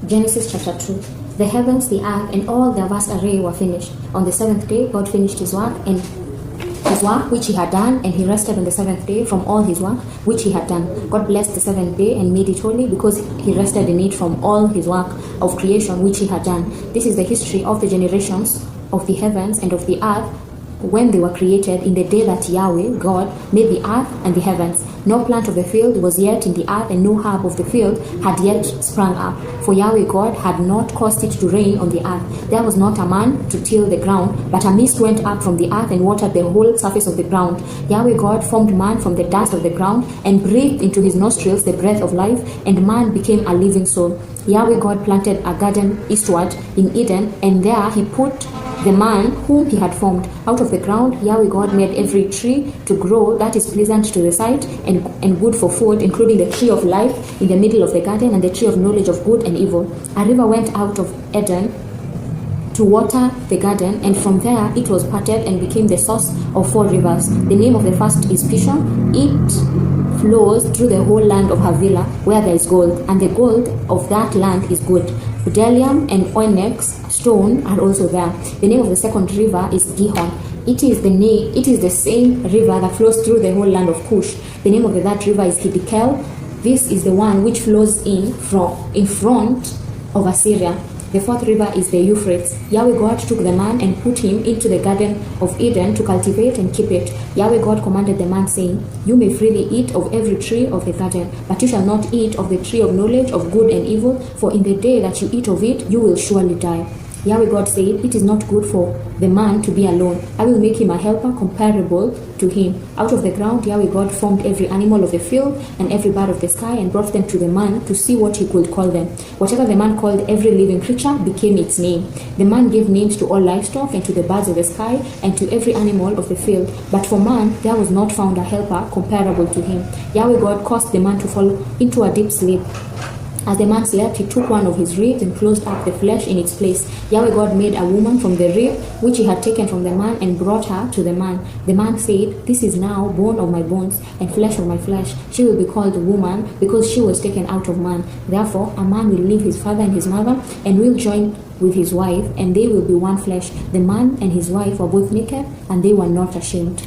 Genesis chapter 2. The heavens, the earth, and all their vast array were finished. On the seventh day, God finished his work which he had done, and he rested on the seventh day from all his work which he had done. God blessed the seventh day and made it holy, because he rested in it from all his work of creation which he had done. This is the history of the generations of the heavens and of the earth when they were created, in the day that Yahweh God made the earth and the heavens. No plant of the field was yet in the earth, and no herb of the field had yet sprung up, for Yahweh God had not caused it to rain on the earth. There was not a man to till the ground, but a mist went up from the earth and watered the whole surface of the ground. Yahweh God formed man from the dust of the ground, and breathed into his nostrils the breath of life, and man became a living soul. Yahweh God planted a garden eastward in Eden, and there he put the man whom he had formed. Out of the ground Yahweh God made every tree to grow that is pleasant to the sight and good for food, including the tree of life in the middle of the garden, and the tree of knowledge of good and evil. A river went out of Eden to water the garden, and from there it was parted and became the source of 4 rivers. The name of the first is Pishon. It flows through the whole land of Havilah, where there is gold, and the gold of that land is good. Bdellium and onyx stone are also there. The name of the second river is Gihon. It is the same river that flows through the whole land of Cush. The name of the third river is Hiddekel. This is the one which flows in front of Assyria. The fourth river is the Euphrates. Yahweh God took the man and put him into the garden of Eden to cultivate and keep it. Yahweh God commanded the man, saying, You may freely eat of every tree of the garden, but you shall not eat of the tree of knowledge of good and evil, for in the day that you eat of it, you will surely die. Yahweh God said, It is not good for the man to be alone. I will make him a helper comparable to him. Out of the ground Yahweh God formed every animal of the field and every bird of the sky, and brought them to the man to see what he could call them. Whatever the man called every living creature became its name. The man gave names to all livestock, and to the birds of the sky, and to every animal of the field. But for man there was not found a helper comparable to him. Yahweh God caused the man to fall into a deep sleep. As the man slept, he took one of his ribs and closed up the flesh in its place. Yahweh God made a woman from the rib which he had taken from the man, and brought her to the man. The man said, This is now bone of my bones and flesh of my flesh. She will be called woman, because she was taken out of man. Therefore a man will leave his father and his mother, and will join with his wife, and they will be one flesh. The man and his wife were both naked, and they were not ashamed.